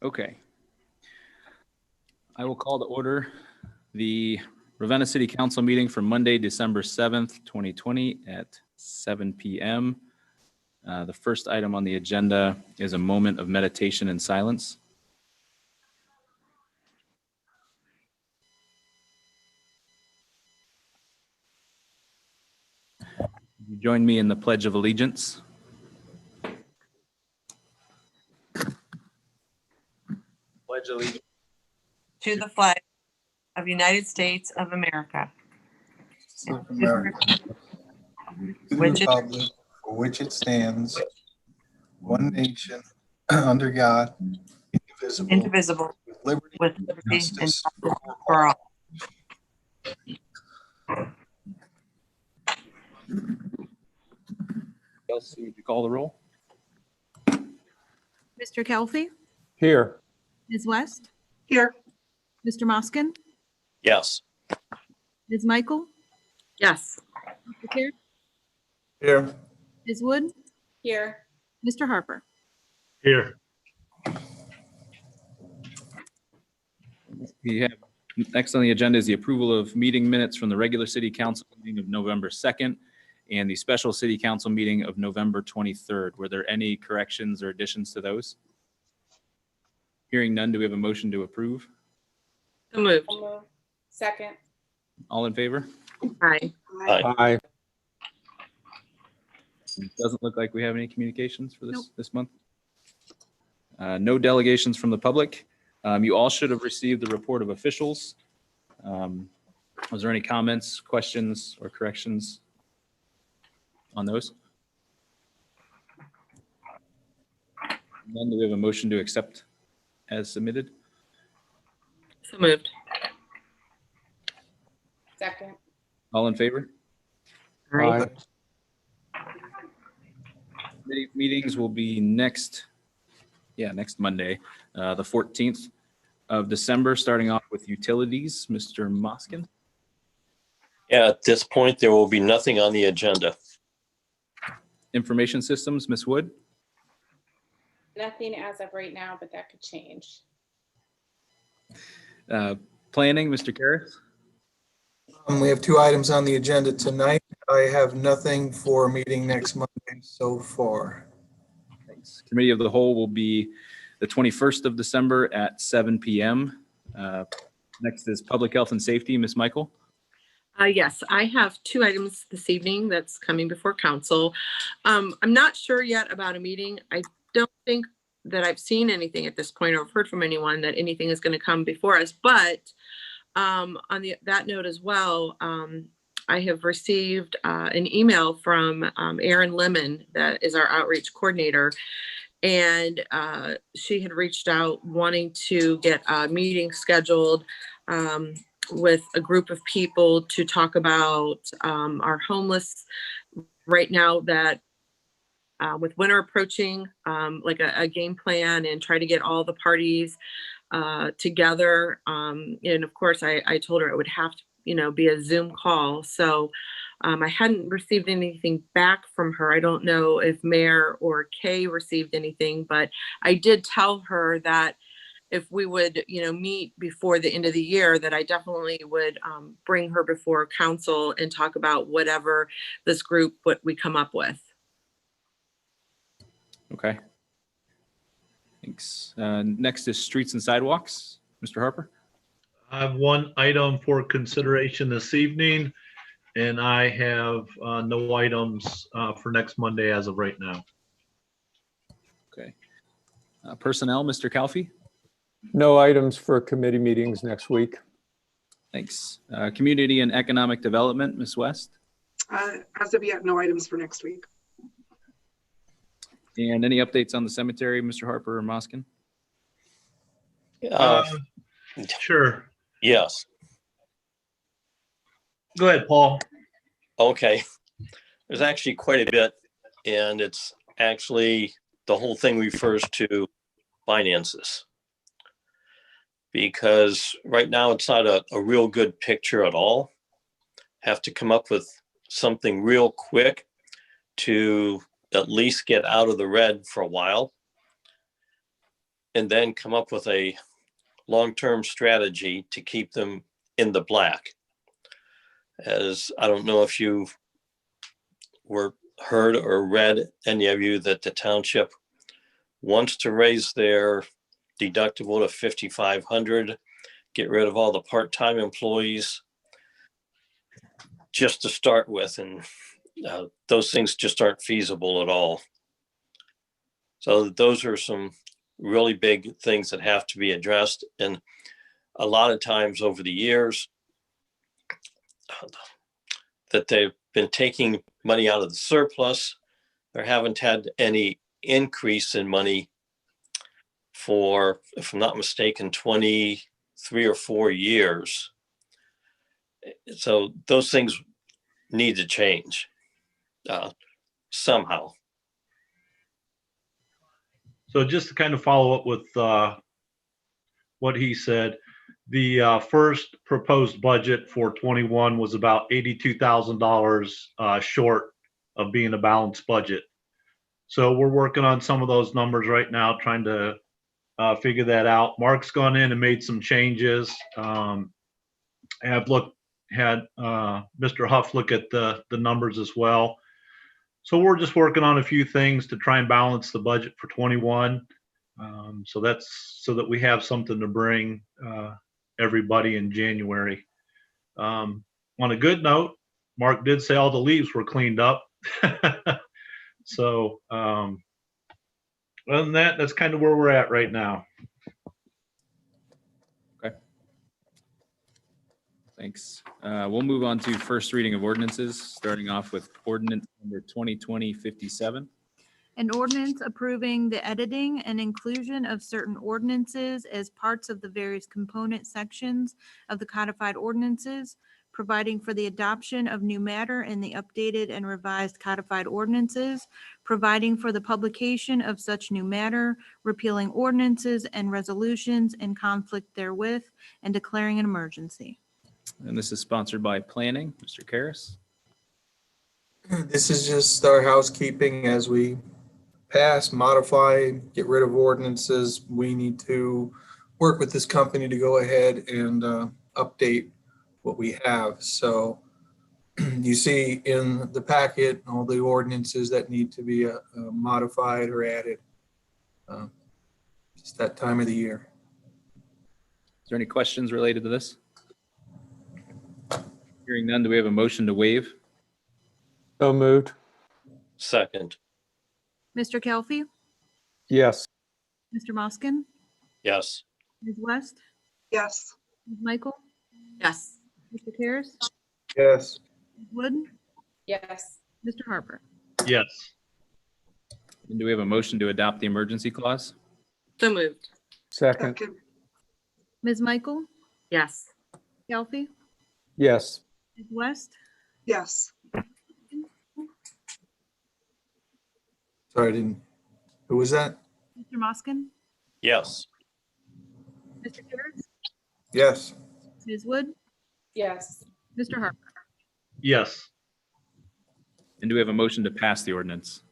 Okay. I will call to order the Ravenna City Council meeting for Monday, December 7th, 2020 at 7 p.m. The first item on the agenda is a moment of meditation and silence. You join me in the Pledge of Allegiance. Pledge allegiance to the flag of the United States of America, of America, to the which is republic for which it stands, one nation, under God, indivisible, with liberty with and liberty and justice justice for for all. all. Kelsey, would you call the roll? Mr. Kelfie, Here. Ms. West, Here. Mr. Moskin, Yes. Ms. Michael, Yes. Mr. Carey, Here. Ms. Wood, Here. Mr. Harper. Here. We have next on the agenda is the approval of meeting minutes from the regular city council meeting of November 2nd and the special city council meeting of November 23rd. Were there any corrections or additions to those? Hearing none, do we have a motion to approve? So moved. Second. All in favor? Aye. Aye. It doesn't look like we have any communications for Nope. this month. No delegations from the public. You all should have received the report of officials. Was there any comments, questions, or corrections on those? None. Do we have a motion to accept as submitted? So moved. Second. All in favor? Aye. Committee meetings will be next Monday, the 14th of December, starting off with utilities. Mr. Moskin. Yeah, at this point, there will be nothing on the agenda. Information systems, Ms. Wood. Nothing as of right now, but that could change. Planning, Mr. Karras. We have two items on the agenda tonight. I have nothing for a meeting next Monday so far. Thanks. Committee of the Whole will be the 21st of December at 7 p.m. Next is Public Health and Safety, Ms. Michael. Yes, I have two items this evening that's coming before council. I'm not sure yet about a meeting. I don't think that I've seen anything at this point or heard from anyone that anything is going to come before us. But on that note as well, I have received an email from Erin Lemon, that is our outreach coordinator. And she had reached out wanting to get a meeting scheduled with a group of people to talk about our homeless right now, that with winter approaching, like a game plan, and try to get all the parties together. And of course, I told her it would have to, be a Zoom call. So I hadn't received anything back from her. I don't know if Mayor or Kay received anything, but I did tell her that if we would, meet before the end of the year, that I definitely would bring her before council and talk about whatever this group, what we come up with. Okay. Thanks. Next is Streets and Sidewalks, Mr. Harper. I have one item for consideration this evening, and I have no items for next Monday as of right now. Okay. Personnel, Mr. Calfee. No items for committee meetings next week. Thanks. Community and Economic Development, Ms. West. As of yet, no items for next week. And any updates on the cemetery, Mr. Harper or Moskin? Sure. Yes. Go ahead, Paul. Okay. There's actually quite a bit, and it's actually the whole thing refers to finances. Because right now it's not a real good picture at all. Have to come up with something real quick to at least get out of the red for a while. and then come up with a long-term strategy to keep them in the black. As I don't know if you were heard or read, any of you, that the township wants to raise their deductible to 5,500, get rid of all the part-time employees just to start with. And those things just aren't feasible at all. So those are some really big things that have to be addressed. And a lot of times over the years that they've been taking money out of the surplus, there haven't had any increase in money for, if I'm not mistaken, 23 or 4 years. So those things need to change somehow. So just to kind of follow up with what he said, the first proposed budget for 21 was about $82,000 short of being a balanced budget. So we're working on some of those numbers right now, trying to figure that out. Mark's gone in and made some changes. Had Mr. Huff look at the numbers as well. So we're just working on a few things to try and balance the budget for 21. So that's so that we have something to bring everybody in January. On a good note, Mark did say all the leaves were cleaned up. So other than that, that's kind of where we're at right now. Okay. Thanks. We'll move on to first reading of ordinances, starting off with ordinance number 2020-57. An ordinance approving the editing and inclusion of certain ordinances as parts of the various component sections of the codified ordinances, providing for the adoption of new matter in the updated and revised codified ordinances, providing for the publication of such new matter, repealing ordinances and resolutions in conflict therewith, and declaring an emergency. And this is sponsored by Planning. Mr. Karas. This is just our housekeeping as we pass, modify, get rid of ordinances. We need to work with this company to go ahead and update what we have. So you see in the packet all the ordinances that need to be modified or added. It's that time of the year. Is there any questions related to this? Hearing none, do we have a motion to waive? So moved. Second, Mr. Kelfie, Yes. Mr. Moskin, yes. Ms. West, Yes. Ms. Michael, Yes. Mr. Karas, Yes. Ms. Wood, Yes. Mr. Harper. Yes. And do we have a motion to adopt the emergency clause? So moved. Second. Second. Ms. Michael, Yes. Kelfie, Yes. Ms. West, Yes. Sorry, I didn't. Who was that? Mr. Moskin, Yes. Mr. Karas, Yes. Ms. Wood, Yes. Mr. Harper. Yes. And do we have a motion to pass the ordinance?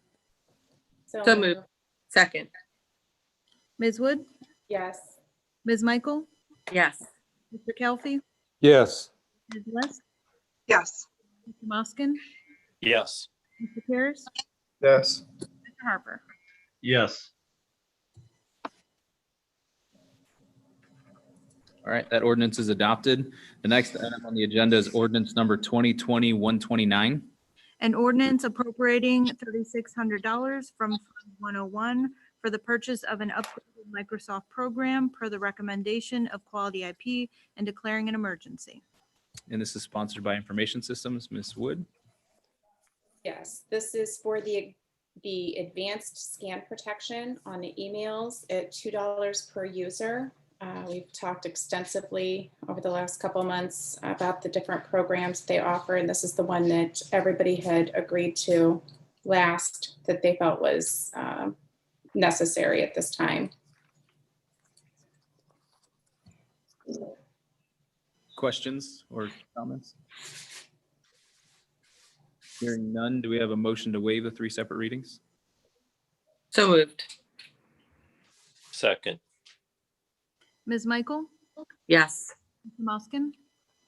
So moved. Second. Ms. Wood, Yes. Ms. Michael, Yes. Mr. Kelfie, Yes. Ms. West, Yes. Mr. Moskin, Yes. Mr. Karas, Yes. Mr. Harper. Yes. All right, that ordinance is adopted. The next item on the agenda is ordinance number 2020-129. An ordinance appropriating $3,600 from Fund 101 for the purchase of an upgraded Microsoft program per the recommendation of Quality IP and declaring an emergency. And this is sponsored by Information Systems. Ms. Wood. Yes, this is for the advanced scan protection on the emails at $2 per user. We've talked extensively over the last couple of months about the different programs they offer, and this is the one that everybody had agreed to last that they felt was necessary at this time. Questions or comments? Hearing none, do we have a motion to waive the 3 separate readings? So moved. Second, Ms. Michael, Yes. Mr. Moskin,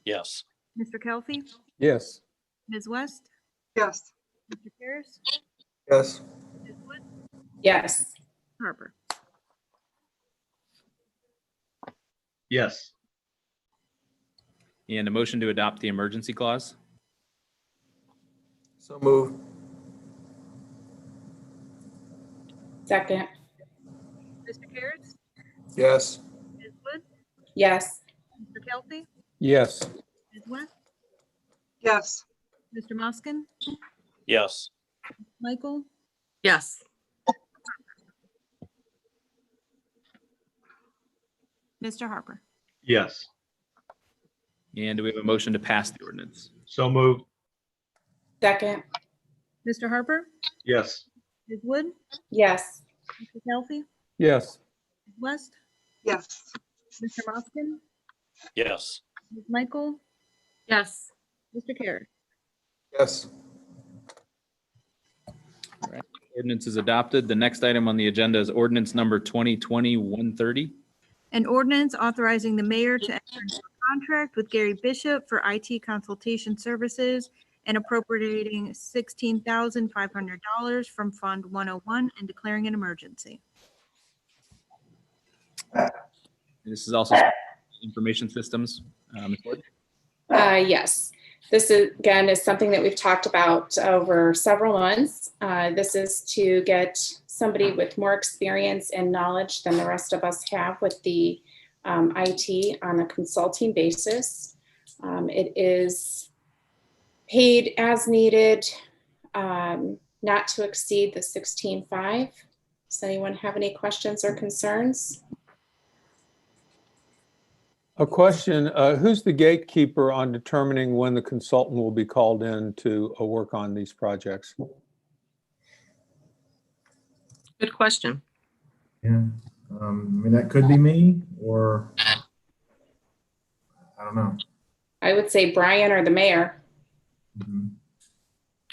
Yes. Mr. Kelly, Yes. Ms. West, yes, Mr. Karas, Yes. Ms. Wood, yes, Harper. Yes. And a motion to adopt the emergency clause? So moved. second, Mr. Karas, Yes. Ms. Wood, yes, Mr. Kelly, Yes. Ms. West, yes, Mr. Moskin, Yes. Michael, Yes. Mr. Harper. Yes. And do we have a motion to pass the ordinance? So moved. second, Mr. Harper, Yes. Ms. Wood, yes, Mr. Kelly, Yes. Ms. West, yes, Mr. Moskin, Yes. Ms. Michael, Yes. Mr. Karas. Yes. Ordinance is adopted. The next item on the agenda is ordinance number 2020-130. An ordinance authorizing the mayor to enter into a contract with Gary Bishop for IT consultation services and appropriating $16,500 from Fund 101 and declaring an emergency. This is also information systems. Ms. Wood? yes. This is, again, is something that we've talked about over several months. This is to get somebody with more experience and knowledge than the rest of us have with the IT on a consulting basis. It is paid as needed, not to exceed the 16.5. Does anyone have any questions or concerns? A question, who's the gatekeeper on determining when the consultant will be called in to work on these projects? Good question. Yeah, I mean, that could be me, or I don't know. I would say Brian or the mayor. Mhm.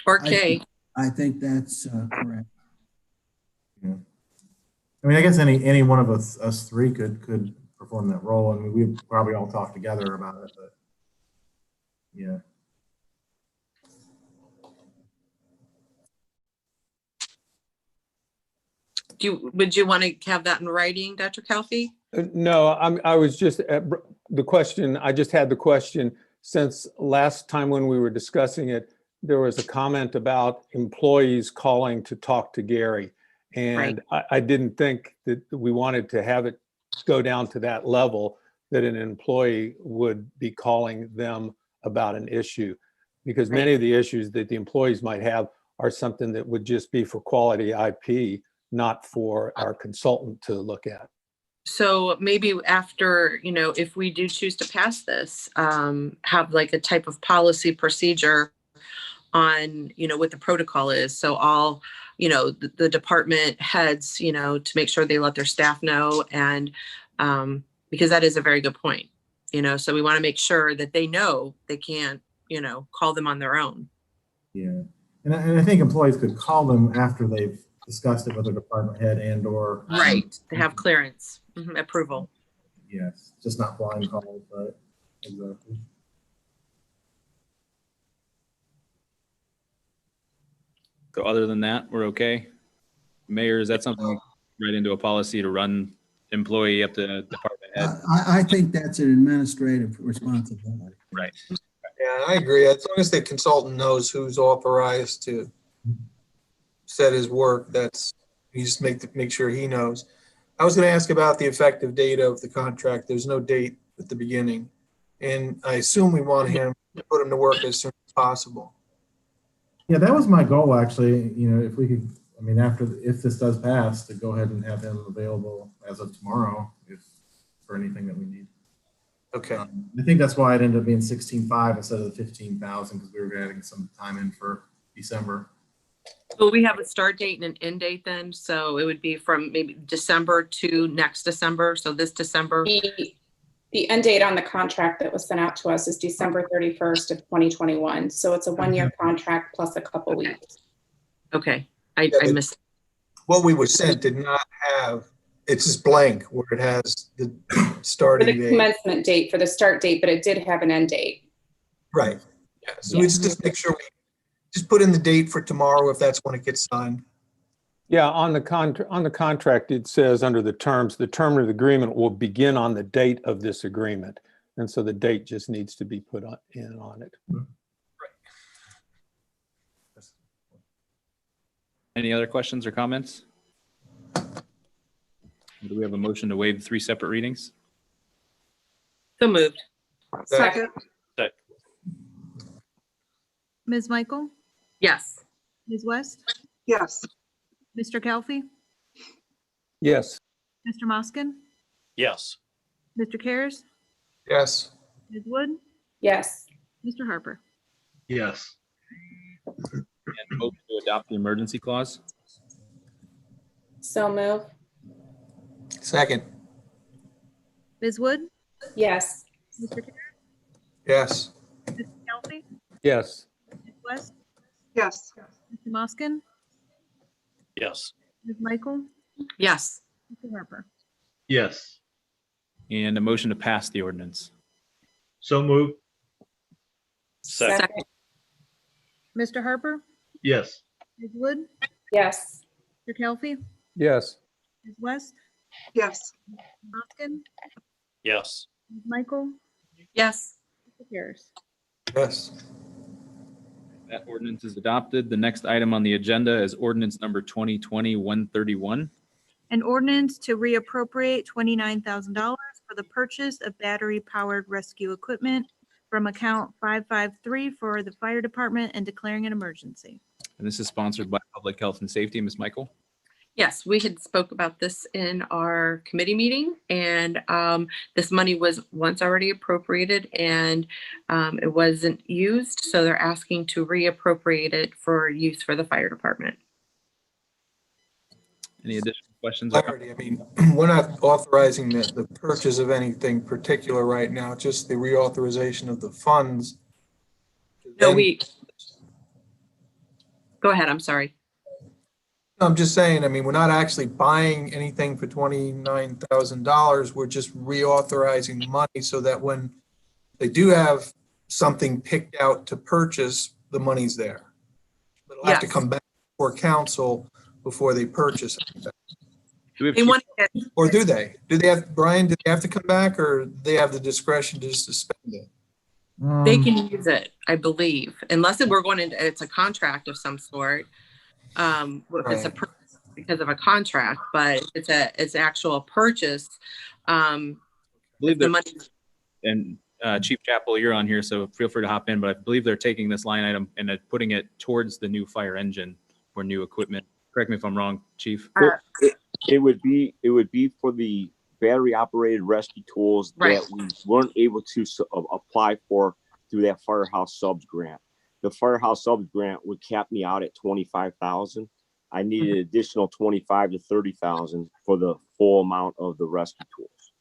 Or Kay. I think that's correct. Yeah. I mean, I guess any one of us three could perform that role. I mean, we probably all talk together about it, but yeah. Would you want to have that in writing, Dr. Kelfi? No, I was just, the question, I just had the question, since last time when we were discussing it, there was a comment about employees calling to talk to Gary. And I didn't think that we wanted to have it go down to that level, that an employee would be calling them about an issue. Because many of the issues that the employees might have are something that would just be for quality IP, not for our consultant to look at. So maybe after, if we do choose to pass this, have like a type of policy procedure on, what the protocol is. So all, the department heads, to make sure they let their staff know. And because that is a very good point, so we want to make sure that they know they can't, call them on their own. Yeah, and I think employees could call them after they've discussed it with their department head and or. Right, to have clearance, approval. Yes, just not blind calls, but exactly. So other than that, we're okay? Mayor, is that something right into a policy to run employee up to department head? I think that's an administrative responsibility. Right. Yeah, I agree. As long as the consultant knows who's authorized to set his work, you just make sure he knows. I was going to ask about the effective date of the contract. There's no date at the beginning. And I assume we want him to put him to work as soon as possible. Yeah, that was my goal, actually. If we could, I mean, if this does pass, to go ahead and have him available as of tomorrow, for anything that we need. Okay. I think that's why it ended up being 16.5 instead of the 15,000, because we were adding some time in for December. Will we have a start date and an end date then? So it would be from maybe December to next December. So this December. The end date on the contract that was sent out to us is December 31st of 2021. So it's a one-year contract plus a couple weeks. Okay, I missed. What we were sent did not have It's just blank where it has the For starting the date. commencement date, for the start date, but it did have an end date. Right. Yeah. So we just make sure we just put in the date for tomorrow if that's when it gets signed. Yeah, on the contract, it says under the term of the agreement will begin on the date of this agreement. And so the date just needs to be put in on it. Any other questions or comments? Do we have a motion to waive 3 separate readings? So moved. Second. Ms. Michael, Yes. Ms. West, Yes. Mr. Kelfi, Yes. Mr. Moskin, Yes. Mr. Cares, Yes. Ms. Wood, Yes. Mr. Harper. Yes. And motion to adopt the emergency clause? So move. Second. Ms. Wood, Yes. Mr. Cares, Yes. Mr. Kelfi, Yes. Ms. West, Yes. Mr. Moskin, Yes. Ms. Michael, Yes. Mr. Harper. Yes. And a motion to pass the ordinance? So moved. Second. Mr. Harper, Yes. Ms. Wood, Yes. Mr. Kelfi, Yes. Ms. West, Yes. Moskin, Yes. Ms. Michael, Yes. Mr. Cares. Yes. That ordinance is adopted. The next item on the agenda is ordinance number 2020-131. An ordinance to reappropriate $29,000 for the purchase of battery-powered rescue equipment from account 553 for the fire department and declaring an emergency. And this is sponsored by Public Health and Safety. Ms. Michael? Yes, we had spoke about this in our committee meeting, and this money was once already appropriated, and it wasn't used, so they're asking to reappropriate it for use for the fire department. Any additional questions? or comments? Clarity, I mean, we're not authorizing the purchase of anything particular right now, just the reauthorization of the funds. No, Then- go ahead, I'm sorry. I'm just saying, I mean, we're not actually buying anything for $29,000. We're just reauthorizing money so that when they do have something picked out to purchase, the money's there. But it'll have to Yes. come back before council before they purchase anything. Do we have They chief- want to get Or do they? Do they have, Brian, do they have to come back or they have the discretion to just suspend it? They can use it, I believe, unless we're going into, it's a contract of some sort. If it's a Right. purchase because of a contract, but it's actual purchase. I believe The that, money, and Chief Chapel, you're on here, so feel free to hop in, but I believe they're taking this line item and putting it towards the new fire engine or new equipment. Correct me if I'm wrong, Chief. It would be for the battery operated rescue tools Right. that we weren't able to apply for through that firehouse subs grant. The firehouse subs grant would cap me out at 25,000. I needed additional 25 to 30,000 for the full amount of the rescue tools.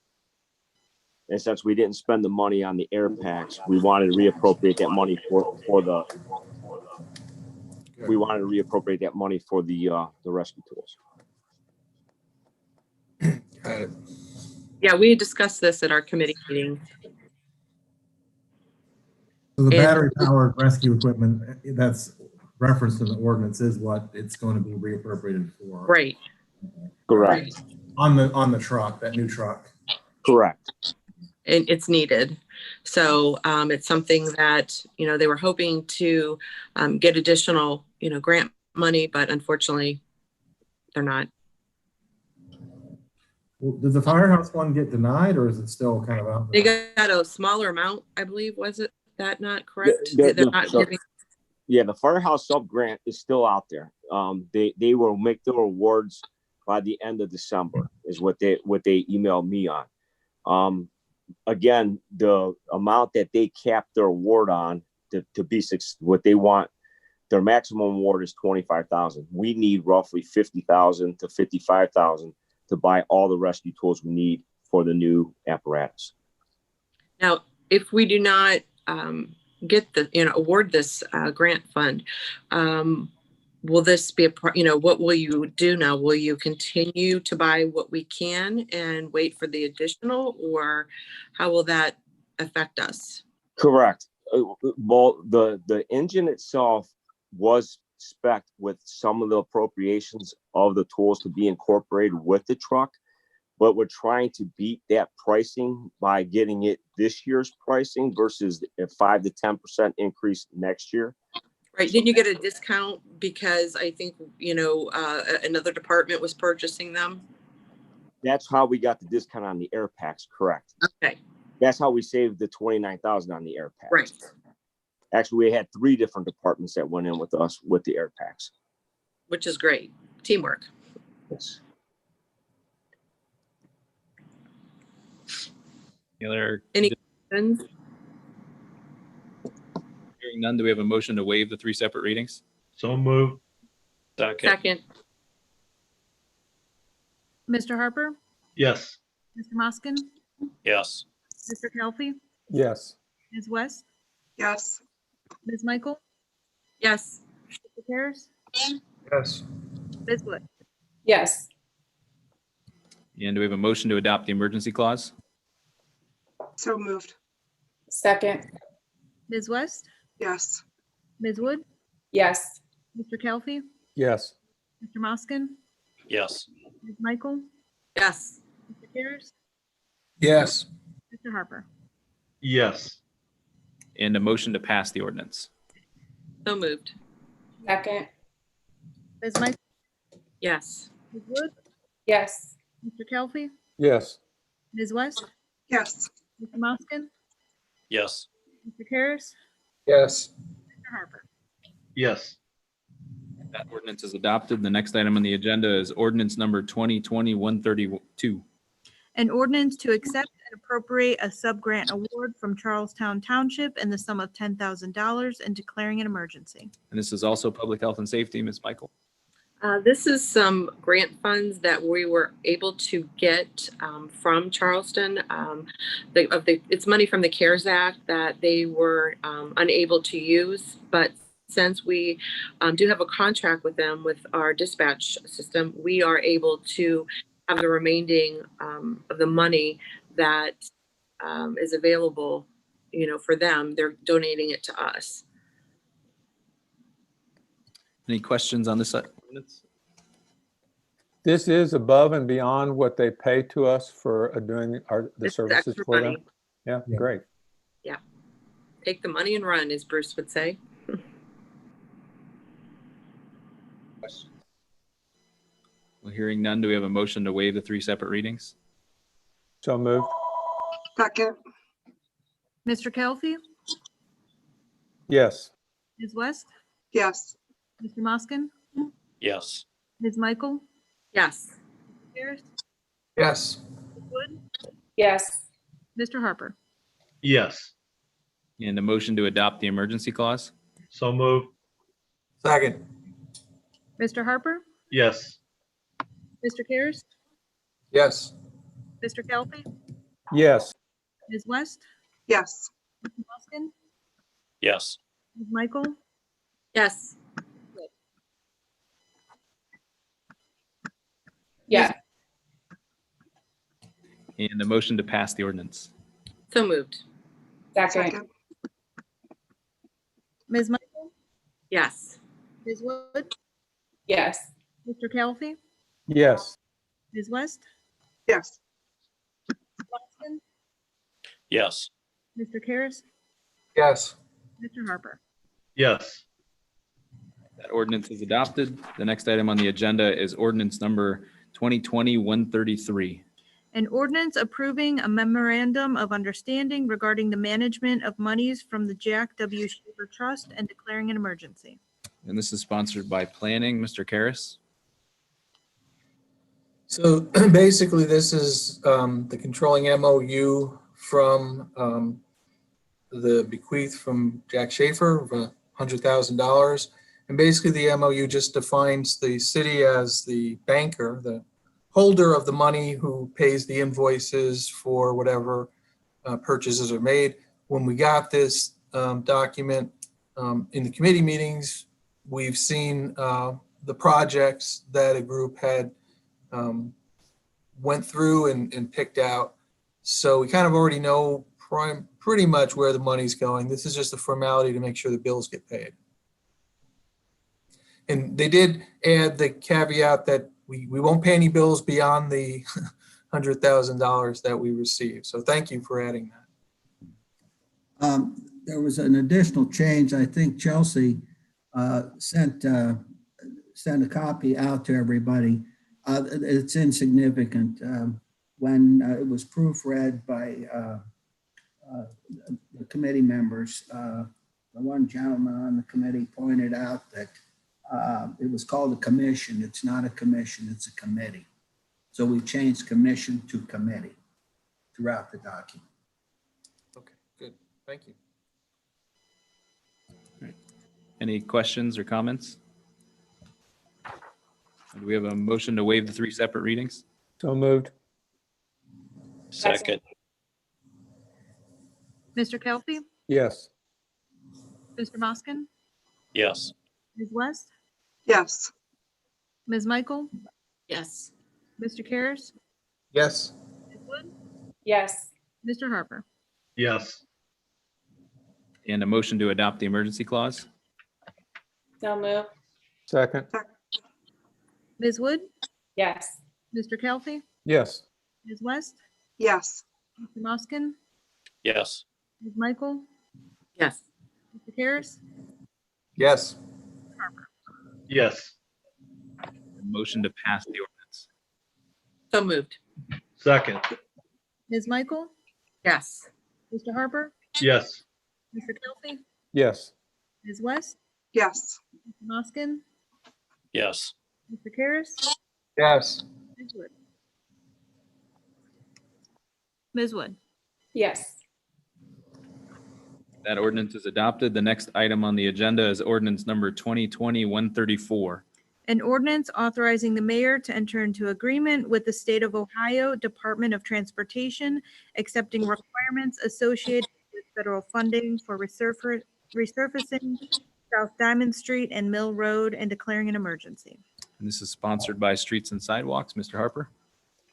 And since we didn't spend the money on the air packs, we wanted to reappropriate that money for the rescue tools. Got it. yeah, we had discussed this at our committee meeting. So the And- battery powered rescue equipment that's referenced in the ordinance is what it's going to be reappropriated for. Right. Correct. On the truck, that new truck. Correct. And it's needed. So it's something that, they were hoping to get additional, grant money, but unfortunately they're not. Well, did the firehouse one get denied or is it still kind of out They there? got a smaller amount, I believe, was it that not correct? The- They're not giving, Yeah, the firehouse sub grant is still out there. They will make their awards by the end of December is what they emailed me on. Again, the amount that they capped their award on to be what they want, their maximum award is 25,000. We need roughly 50,000 to 55,000 to buy all the rescue tools we need for the new apparatus. now, if we do not get award this grant fund, will this be what will you do now? Will you continue to buy what we can and wait for the additional, or how will that affect us? Correct. Well, the engine itself was spec'd with some of the appropriations of the tools to be incorporated with the truck, but we're trying to beat that pricing by getting it this year's pricing versus a 5 to 10% increase next year. Right, didn't you get a discount because I think, another department was purchasing them? That's how we got the discount on the air packs, correct? Okay, That's how we saved the 29,000 on the air packs. right. Actually, we had 3 different departments that went in with us with the air packs. Which is great. Teamwork. Yes. Any other? Any questions? Hearing none, do we have a motion to waive the 3 separate readings? So moved. Second. Second, Mr. Harper, Yes. Mr. Moskin, Yes. Mr. Kelly, Yes. Ms. West, yes, Ms. Michael, yes. Mr. Karas, Yes. Ms. Wood. yes, And do we have a motion to adopt the emergency clause? so moved, second, Ms. West, yes, Ms. Wood, yes, Mr. Kelly, Yes. Mr. Moskin, Yes. Ms. Michael, Yes. Mr. Karas, Yes. Mr. Harper. Yes. And a motion to pass the ordinance? So moved. second, Ms. Michael, Yes. Ms. Wood, yes, Mr. Kelly, Yes. Ms. West, yes, Mr. Moskin, Yes. Mr. Karas, Yes. Mr. Harper. Yes. That ordinance is adopted. The next item on the agenda is ordinance number 2020-132. An ordinance to accept and appropriate a sub-grant award from Charlestown Township in the sum of $10,000 and declaring an emergency. And this is also public health and safety. Ms. Michael? This is some grant funds that we were able to get from Charleston. It's money from the CARES Act that they were unable to use, but since we do have a contract with them with our dispatch system, we are able to have the remaining of the money that is available, for them. They're donating it to us. Any questions on this ordinance? This is above and beyond what they pay to us for doing the It's services extra for them. money. Yeah, Yeah. great. Take the money and run, as Bruce would say. Well, hearing none, do we have a motion to waive the 3 separate readings? So moved. second, Mr. Kelly, Yes. Ms. West, yes, Mr. Moskin, Yes. Ms. Michael, Yes. Mr. Karas, Yes. Ms. Wood, yes, Mr. Harper. Yes. And a motion to adopt the emergency clause? So moved. Second. Mr. Harper, Yes. Mr. Karas, Yes. Mr. Kelly, Yes. Ms. West, yes, Mr. Moskin, Yes. Ms. Michael, Yes. yeah, And a motion to pass the ordinance? So moved. second, second, Ms. Michael, Yes. Ms. Wood, yes, Mr. Kelly, Yes. Ms. West, yes, Mr. Moskin, Yes. Mr. Karas, Yes. Mr. Harper. Yes. That ordinance is adopted. The next item on the agenda is ordinance number 2020-133. An ordinance approving a memorandum of understanding regarding the management of monies from the Jack W. Shaver Trust and declaring an emergency. And this is sponsored by Planning. Mr. Karas? So basically, this is the controlling MOU from the bequeath from Jack Schaefer of $100,000. And basically, the MOU just defines the city as the banker, the holder of the money who pays the invoices for whatever purchases are made. When we got this document in the committee meetings, we've seen the projects that a group had went through and picked out. So we kind of already know pretty much where the money's going. This is just a formality to make sure the bills get paid. And they did add the caveat that we won't pay any bills beyond the $100,000 that we received. So thank you for adding that. There was an additional change. I think Chelsea sent a copy out to everybody. It's insignificant. When it was proofread by the committee members, the one gentleman on the committee pointed out that it was called a commission. It's not a commission, it's a committee. So we changed commission to committee throughout the document. Okay, good. Thank you. Any questions or comments? Do we have a motion to waive the 3 separate readings? So moved. Second, Mr. Kelly, Yes. Mr. Moskin, yes. Ms. West, yes, Ms. Michael, Yes. Mr. Karas, Yes. Ms. Wood, yes, Mr. Harper. Yes. And a motion to adopt the emergency clause? so move, Second. Ms. Wood, yes, Mr. Kelly, Yes. Ms. West, yes, Mr. Moskin, Yes, Ms. Michael, Yes. Mr. Karas, Yes. Yes. A motion to pass the ordinance? So moved. Second. Ms. Michael, Yes. Mr. Harper, Yes. Mr. Kelly, Yes. Ms. West, yes, Mr. Moskin, yes. Mr. Karas, Yes. Ms. Wood. Ms. Wood. yes, That ordinance is adopted. The next item on the agenda is ordinance number 2020-134. An ordinance authorizing the mayor to enter into agreement with the State of Ohio Department of Transportation, accepting requirements associated with federal funding for resurfacing South Diamond Street and Mill Road and declaring an emergency. And this is sponsored by Streets and Sidewalks. Mr. Harper?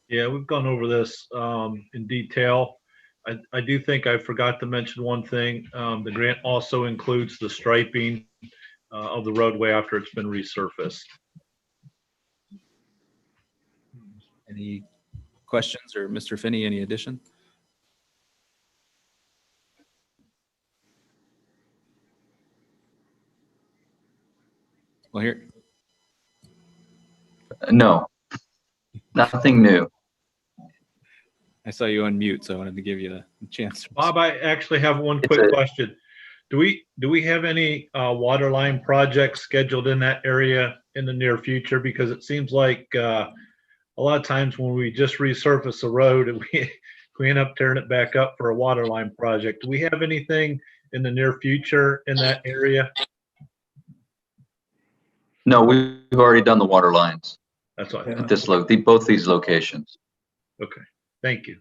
Yeah, we've gone over this in detail. I do think I forgot to mention one thing. The grant also includes the striping of the roadway after it's been resurfaced. Any questions, or Mr. Finney, any addition? Well, here, No, nothing new. I saw you on mute, so I wanted to give you the chance. Bob, I actually have one It's quick a- question. Do we have any water line projects scheduled in that area in the near future? Because it seems like a lot of times when we just resurface a road and we end up tearing it back up for a water line project. Do we have anything in the near future in that area? No, we've already done the water lines That's what I at thought. this both these locations. Okay, thank you.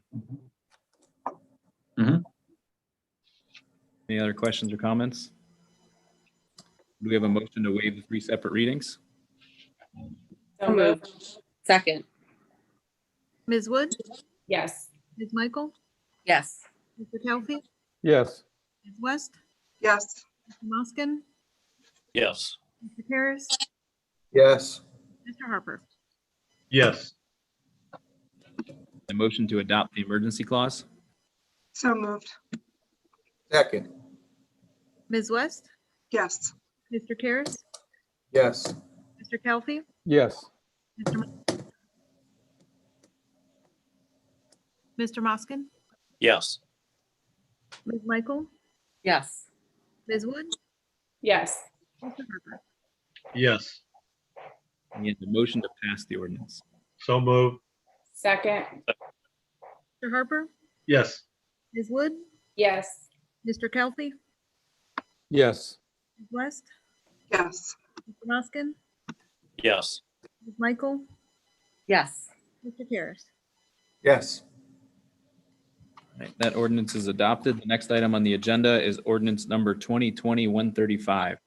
Any other questions or comments? Do we have a motion to waive the 3 separate readings? so move, Second. Ms. Wood, yes, Ms. Michael, Yes. Mr. Kelly, Yes. Ms. West, yes, Mr. Moskin, Yes, Mr. Karas, Yes. Mr. Harper. Yes, A motion to adopt the emergency clause? so moved, Second. Ms. West, yes, Mr. Karas, Yes. Mr. Kelly, Yes. Mr. Moskin, yes, Ms. Michael, Yes. Ms. Wood, yes, Mr. Harper. yes. And the motion to pass the ordinance? So move. second, Mr. Harper, Yes, Ms. Wood, yes, Mr. Kelly, Yes. Ms. West, yes, Mr. Moskin, yes. Ms. Michael, Yes. Mr. Karas. Yes. All right, that ordinance is adopted. The next item on the agenda is ordinance number 2020-135.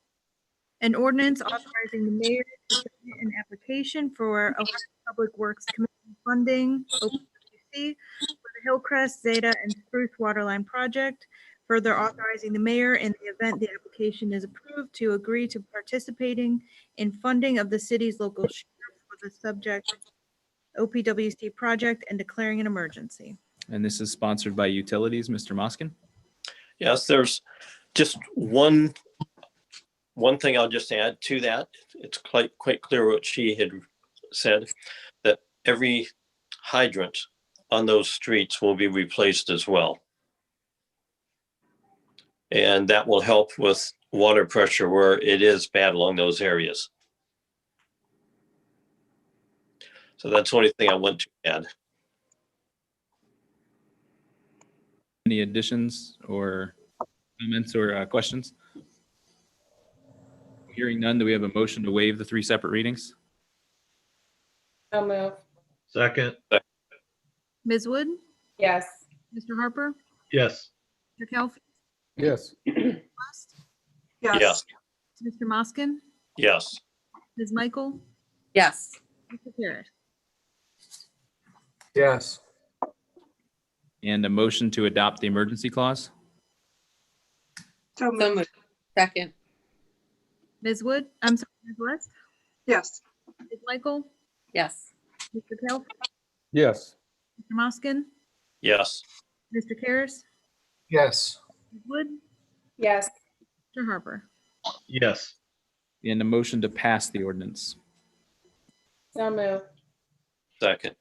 An ordinance authorizing the mayor to submit an application for Ohio Public Works Commission funding, OPWC, for the Hillcrest, Zeta, and Spruce Waterline Project. Further authorizing the mayor, in the event the application is approved, to agree to participating in funding of the city's local share for the subject OPWC project and declaring an emergency. And this is sponsored by Utilities. Mr. Moskin? Yes, there's just one thing I'll just add to that. It's quite clear what she had said, that every hydrant on those streets will be replaced as well. And that will help with water pressure where it is bad along those areas. So that's the only thing I want to add. Any additions or comments or questions? Hearing none, do we have a motion to waive the 3 separate readings? So move. Second, Ms. Wood, Yes. Mr. Harper, yes. Mr. Kelly, Yes. West, Yes, Mr. Moskin, yes, Ms. Michael, Yes. Mr. Parrott. Yes. And a motion to adopt the emergency clause? So moved. Second. Ms. Wood, I'm sorry, Ms. West, Yes. Ms. Michael, Yes. Mr. Kelly, Yes. Mr. Moskin, yes, Mr. Karas, Yes. Ms. Wood, Yes. Mr. Harper. Yes. And a motion to pass the ordinance? So move. second,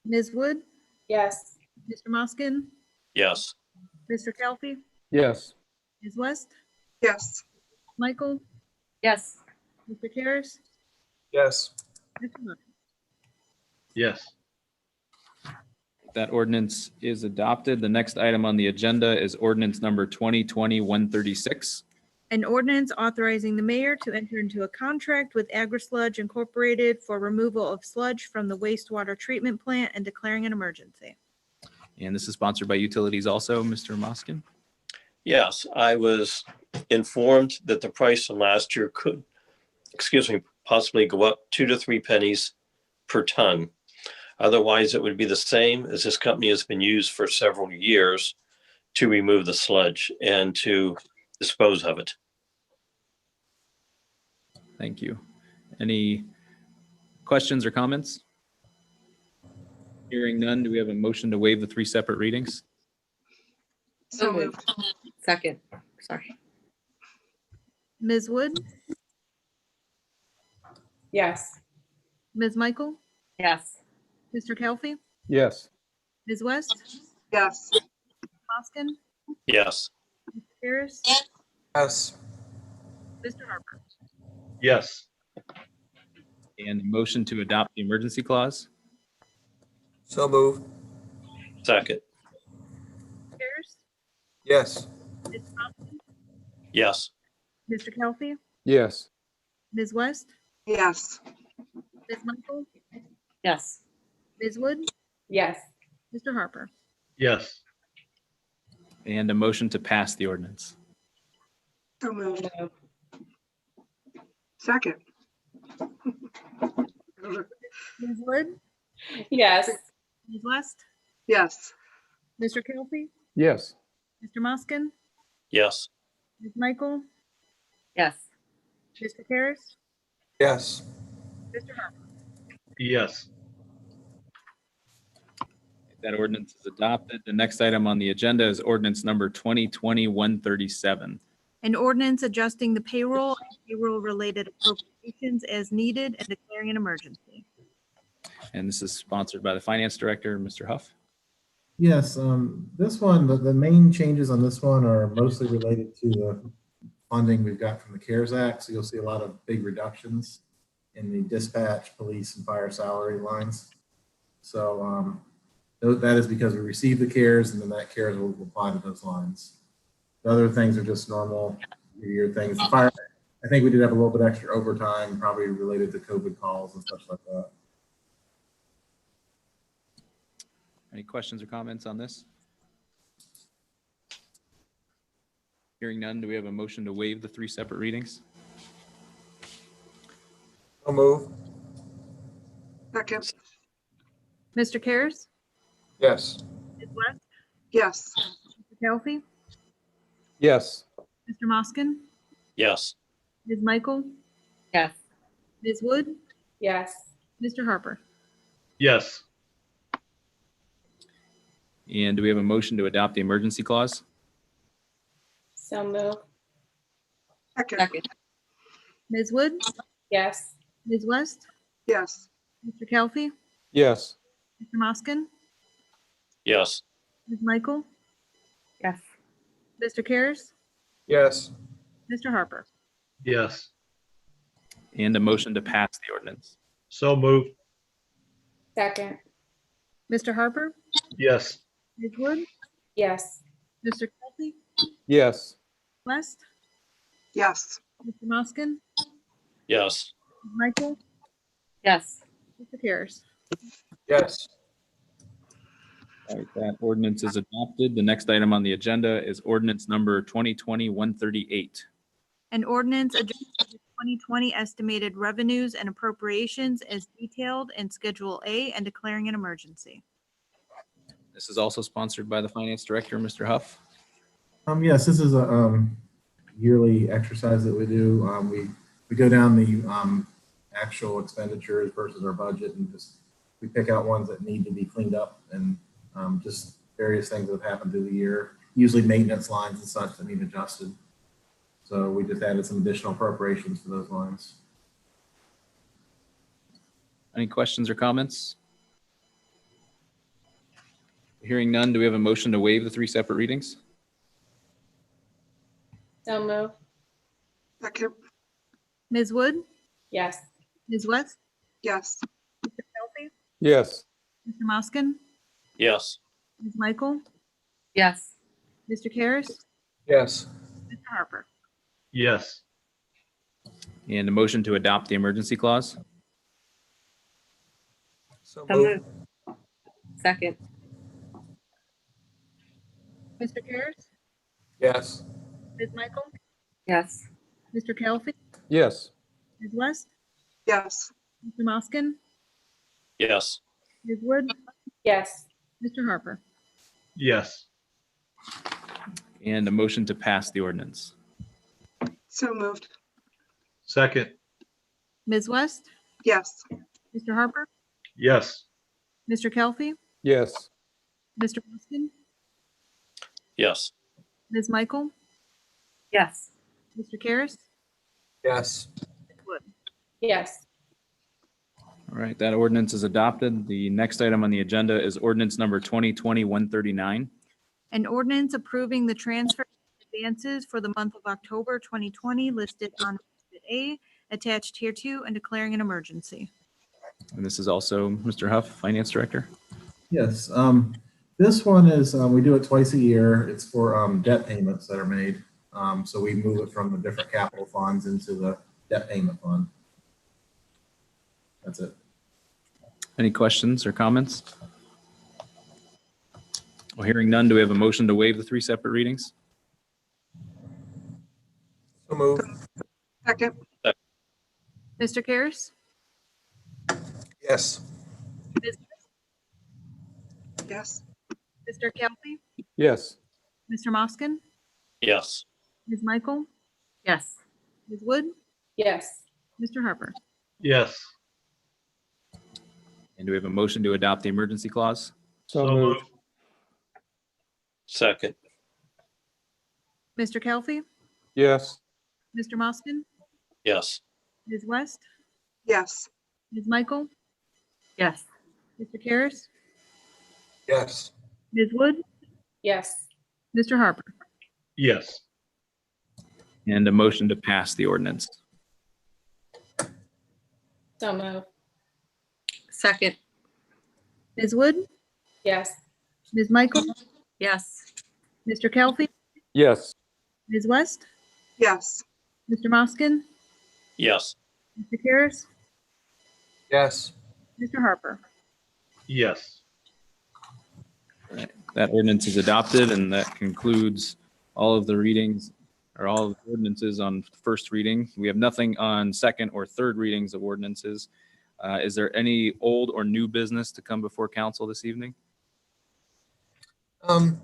Ms. Wood, Yes. Mr. Moskin, yes, Mr. Kelly, Yes. Ms. West, Yes. Michael, Yes. Mr. Karas, Yes. Mr. Moskin. Yes. That ordinance is adopted. The next item on the agenda is ordinance number 2020-136. An ordinance authorizing the mayor to enter into a contract with AgriSludge Incorporated for removal of sludge from the wastewater treatment plant and declaring an emergency. And this is sponsored by Utilities also. Mr. Moskin? yes. I was informed that the price from last year could, possibly go up 2 to 3 pennies per ton. Otherwise, it would be the same, as this company has been used for several years to remove the sludge and to dispose of it. Thank you. Any questions or comments? Hearing none, do we have a motion to waive the 3 separate readings? So moved. Second. Sorry. Ms. Wood, Yes. Ms. Michael, Yes. Mr. Kelly, Yes. Ms. West, Yes. Moskin, Yes, Mr. Harris, Yes. Mr. Harper. Yes. And a motion to adopt the emergency clause? So moved. second, Harris, Yes. Ms. Moskin, yes, Mr. Kelly, Yes. Ms. West, Yes. Ms. Michael, Yes. Ms. Wood, Yes. Mr. Harper. Yes. And a motion to pass the ordinance? So So moved. move. Second. Ms. Wood, Yes. Ms. West, Yes. Mr. Kelly, Yes. Mr. Moskin, yes, Ms. Michael, Yes. Mr. Harris, Yes. Mr. Harper. Yes. That ordinance is adopted. The next item on the agenda is ordinance number 2020-137. An ordinance adjusting the payroll and payroll-related appropriations as needed and declaring an emergency. And this is sponsored by the Finance Director, Mr. Huff. Yes, this one, the main changes on this one are mostly related to the funding we've got from the CARES Act. So you'll see a lot of big reductions in the dispatch, police, and fire salary lines. So that is because we received the CARES, and then that CARES will apply to those lines. The other things are just normal year things. The fire, I think we did have a little bit extra overtime, probably related to COVID calls and such like that. Any questions or comments on this? Hearing none, do we have a motion to waive the three separate readings? So move. Second. Mr. Cares, Yes. Ms. West, Yes. Mr. Kelsey, Yes. Mr. Moskin, yes, Ms. Michael, Yes. Ms. Wood, yes, Mr. Harper. yes, And do we have a motion to adopt the emergency clause? so move, Second. Second. Ms. Wood, yes, Ms. West, Yes. Mr. Kelsey, Yes. Mr. Moskin, yes, Ms. Michael, Yes. Mr. Cares, Yes. Mr. Harper. yes. And a motion to pass the ordinance? So moved. second, Mr. Harper, Yes, Ms. Wood, yes, Mr. Kelsey, Yes. West, Yes. Mr. Moskin, yes, Ms. Michael, Yes. Mr. Cares. Yes. All right, that ordinance is adopted. The next item on the agenda is ordinance number 2020-138. An ordinance adjusting the 2020 estimated revenues and appropriations as detailed in Schedule A and declaring an emergency. This is also sponsored by the Finance Director, Mr. Huff. Yes, this is a yearly exercise that we do. We go down the actual expenditures versus our budget, and just we pick out ones that need to be cleaned up, and just various things that have happened through the year, usually maintenance lines and such that need adjusted. So we just added some additional appropriations to those lines. Any questions or comments? Hearing none, do we have a motion to waive the three separate readings? so move, Second. Ms. Wood, yes, Ms. West, Yes. Mr. Kelsey, Yes. Mr. Moskin, yes, Ms. Michael, Yes. Mr. Cares, Yes. Mr. Harper. yes, And a motion to adopt the emergency clause? So So move. moved. Second. Mr. Cares, Yes. Ms. Michael, Yes. Mr. Kelsey, Yes. Ms. West, Yes. Mr. Moskin, yes, Ms. Wood, yes, Mr. Harper. yes, And a motion to pass the ordinance? So moved. second, Ms. West, Yes. Mr. Harper, yes, Mr. Kelsey, Yes. Mr. Moskin, yes, Ms. Michael, Yes. Mr. Cares, Yes. Ms. Wood. yes, All right, that ordinance is adopted. The next item on the agenda is ordinance number 2020-139. An ordinance approving the transfer of advances for the month of October 2020 listed on Exhibit A, attached here to, and declaring an emergency. And this is also Mr. Huff, Finance Director. Yes, this one is, we do it twice a year. It's for debt payments that are made. So we move it from the different capital funds into the debt payment fund. That's it. Any questions or comments? Well, hearing none, do we have a motion to waive the three separate readings? So move. Second. Mr. Cares, Yes. Ms. Yes. Mr. Kelsey, Yes. Mr. Moskin, yes, Ms. Michael, Yes. Ms. Wood, yes, Mr. Harper. yes. And do we have a motion to adopt the emergency clause? So moved. second, Mr. Kelsey, Yes. Mr. Moskin, yes, Ms. West, Yes. Ms. Michael, Yes. Mr. Cares, Yes. Ms. Wood, yes, Mr. Harper. Yes, And a motion to pass the ordinance? so move, Second. Ms. Wood, yes, Ms. Michael, Yes. Mr. Kelsey, Yes. Ms. West, Yes. Mr. Moskin, yes, Mr. Cares, Yes. Mr. Harper. yes, All right, that ordinance is adopted, and that concludes all of the readings are all the ordinances on first reading. We have nothing on second or third readings of ordinances. Is there any old or new business to come before council this evening?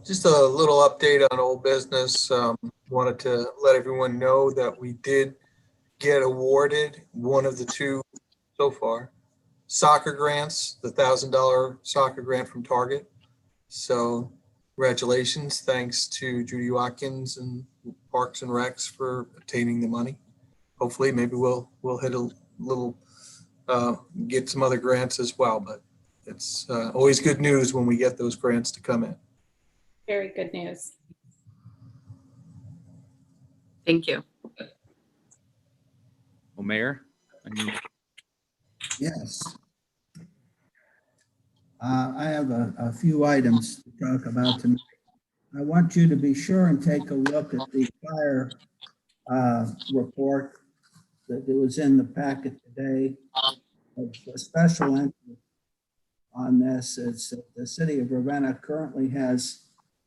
Just a little update on old business. Wanted to let everyone know that we did get awarded one of the two so far soccer grants, the $1,000 soccer grant from Target. So congratulations. Thanks to Judy Watkins and Parks and Recs for obtaining the money. Hopefully maybe we'll hit a little, get some other grants as well, but it's always good news when we get those grants to come in. Very good news. Thank you. Well, Mayor? Yes. I have a few items to talk about tonight. I want you to be sure and take a look at the fire report that was in the packet today. A special entry on this is that the city of Ravenna currently has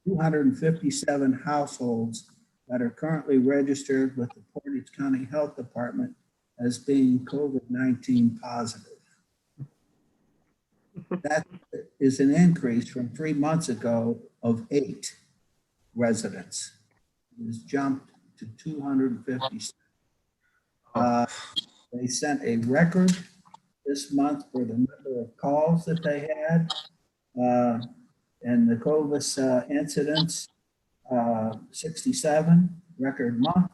257 households that are currently registered with the Portage County Health Department as being COVID-19 positive. That is an increase from 3 months ago of 8 residents. It has jumped to 257. They sent a record this month for the number of calls that they had. And the COVID incidents, 67, record month.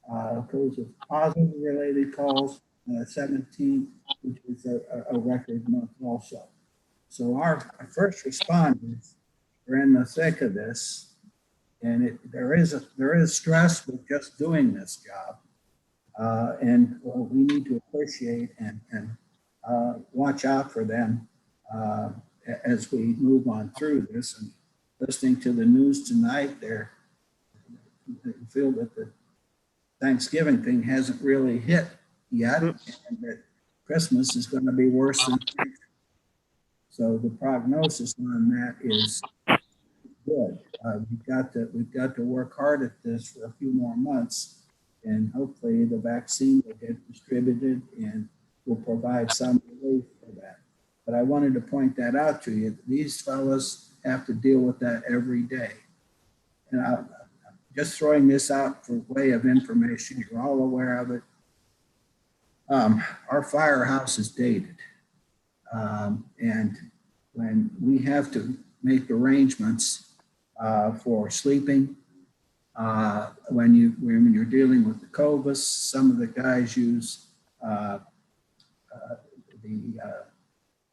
COVID positive related calls, 17, which is a record month also. So our first responders are in the thick of this, and there is stress with just doing this job, and we need to appreciate and watch out for them as we move on through this. And listening to the news tonight, they feel that the Thanksgiving thing hasn't really hit yet, and that Christmas is going to be worse than Thanksgiving. So the prognosis on that is good. We've got to work hard at this for a few more months, and hopefully the vaccine will get distributed and will provide some relief for that. But I wanted to point that out to you. These fellows have to deal with that every day. And I'm just throwing this out for way of information. You're all aware of it. Our firehouse is dated. And when we have to make arrangements for sleeping, when you're dealing with the COVID, some of the guys use the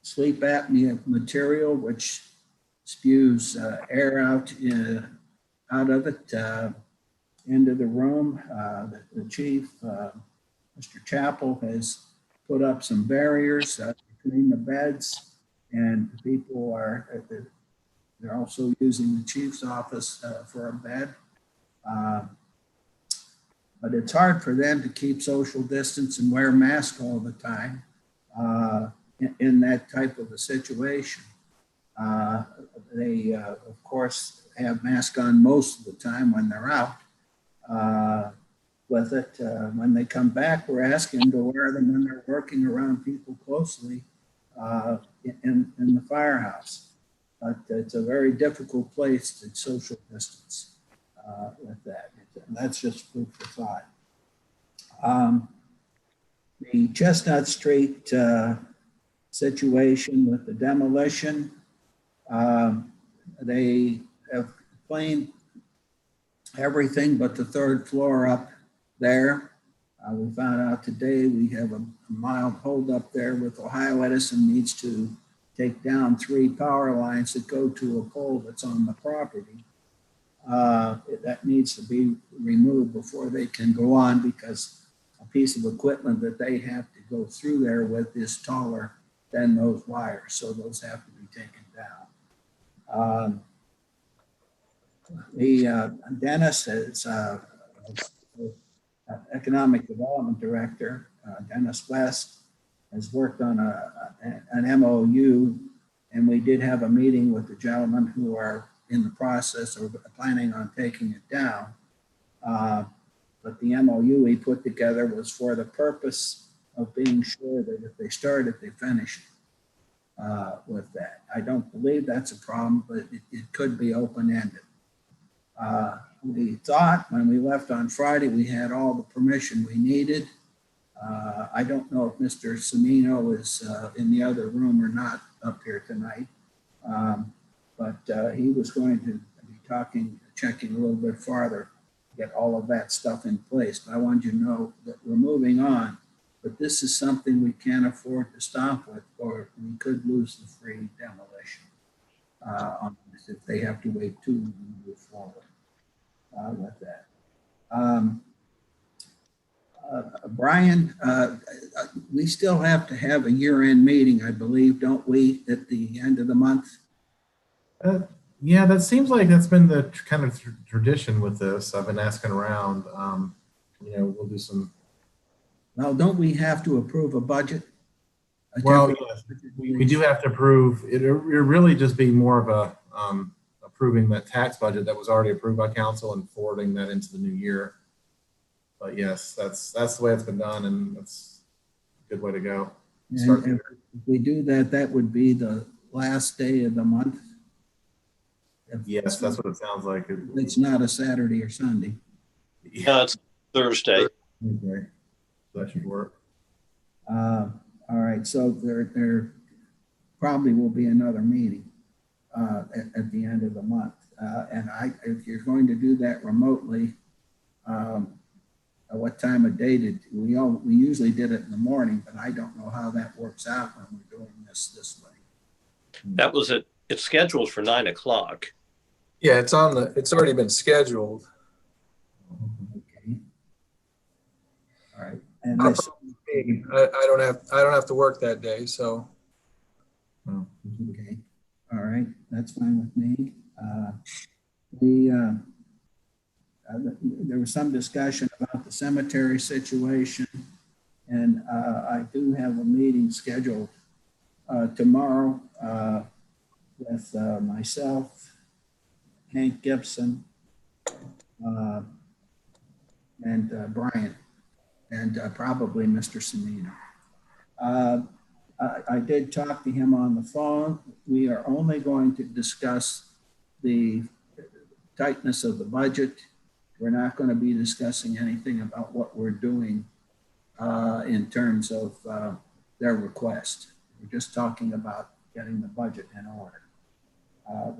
sleep apnea material, which spews air out of it into the room. The chief, Mr. Chappell, has put up some barriers between the beds, and people they're also using the chief's office for a bed. But it's hard for them to keep social distance and wear masks all the time in that type of a situation. They, of course, have masks on most of the time when they're out with it. When they come back, we're asking them to wear them when they're working around people closely in the firehouse. But it's a very difficult place to social distance with that. And that's just food for thought. The Chestnut Street situation with the demolition, they have cleaned everything but the third floor up there. We found out today we have a mild holdup there with Ohio Edison needs to take down 3 power lines that go to a pole that's on the property. That needs to be removed before they can go on, because a piece of equipment that they have to go through there with is taller than those wires, so those have to be taken down. Dennis is Economic Development Director, Dennis West, has worked on an MOU, and we did have a meeting with the gentlemen who are in the process of planning on taking it down. But the MOU he put together was for the purpose of being sure that if they started, they finished with that. I don't believe that's a problem, but it could be open-ended. We thought when we left on Friday, we had all the permission we needed. I don't know if Mr. Semino is in the other room or not up here tonight. But he was going to be checking a little bit farther, get all of that stuff in place. But I wanted you to know that we're moving on, but this is something we can't afford to stop with, or we could lose the free demolition on this if they have to wait too long to move forward with that. Brian, we still have to have a year-end meeting, I believe, don't we, at the end of the month? Yeah, that seems like that's been the kind of tradition with this. I've been asking around. We'll do some. Well, don't we have to approve a budget? Well, yes, we do have to approve. It'll really just be more of a approving that tax budget that was already approved by council and forwarding that into the new year. But yes, that's the way it's been done, and that's a good way to go. And if we do that, that would be the last day of the month. Yes, that's what it sounds like. It's not a Saturday or Sunday. No, it's Thursday. Okay, that should work. All right, so there probably will be another meeting at the end of the month. And if you're going to do that remotely, what time of day we usually did it in the morning, but I don't know how that works out when we're doing this way. That was it. It's scheduled for 9 o'clock. Yeah, it's already been scheduled. Okay. All right. And I don't have to work that day, so. Okay. All right. That's fine with me. There was some discussion about the cemetery situation, and I do have a meeting scheduled tomorrow with myself, Hank Gibson, and Brian, and probably Mr. Semino. I did talk to him on the phone. We are only going to discuss the tightness of the budget. We're not going to be discussing anything about what we're doing in terms of their request. We're just talking about getting the budget in order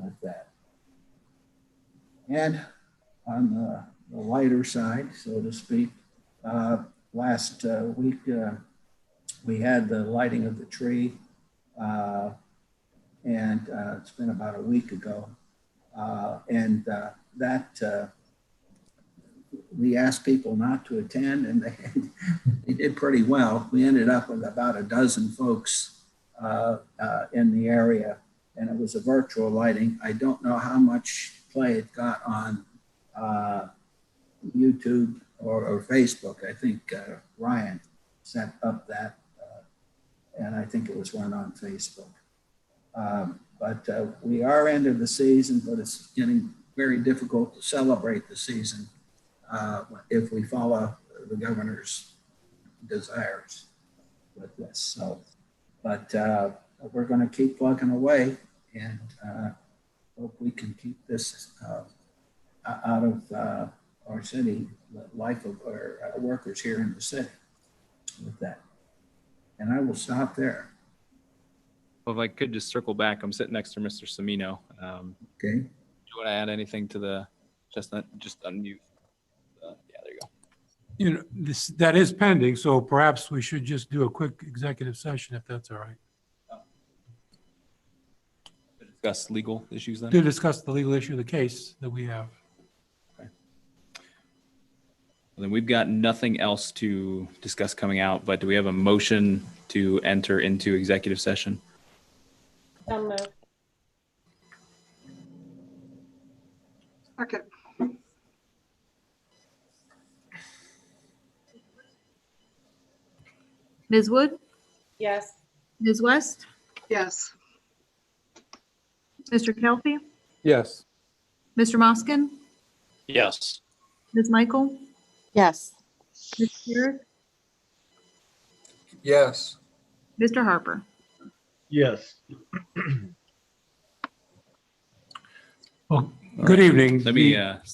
with that. And on the lighter side, so to speak, last week we had the lighting of the tree, and it's been about a week ago. And we asked people not to attend, and they did pretty well. We ended up with about a dozen folks in the area, and it was a virtual lighting. I don't know how much play it got on YouTube or Facebook. I think Ryan set up that, and I think it was run on Facebook. But we are into the season, but it's getting very difficult to celebrate the season if we follow the governor's desires with this. So, but we're going to keep plugging away and hope we can keep this out of our city, the life of our workers here in the city with that. And I will stop there. Well, if I could just circle back, I'm sitting next to Mr. Semino. Okay. Do you want to add anything to the, just unmute? Yeah, there you go. That is pending, so perhaps we should just do a quick executive session if that's all right. To discuss legal issues then? To discuss the legal issue of the case that we have. Okay. Well, then we've got nothing else to discuss coming out, but do we have a motion to enter into executive session? So moved. Second. Ms. Wood, Yes. Ms. West, Yes. Mr. Kelpie, Yes. Mr. Moskin, Yes. Ms. Michael? Yes. Ms. Pierce? Yes. Mr. Harper? Yes. Well, good evening. Let me, The-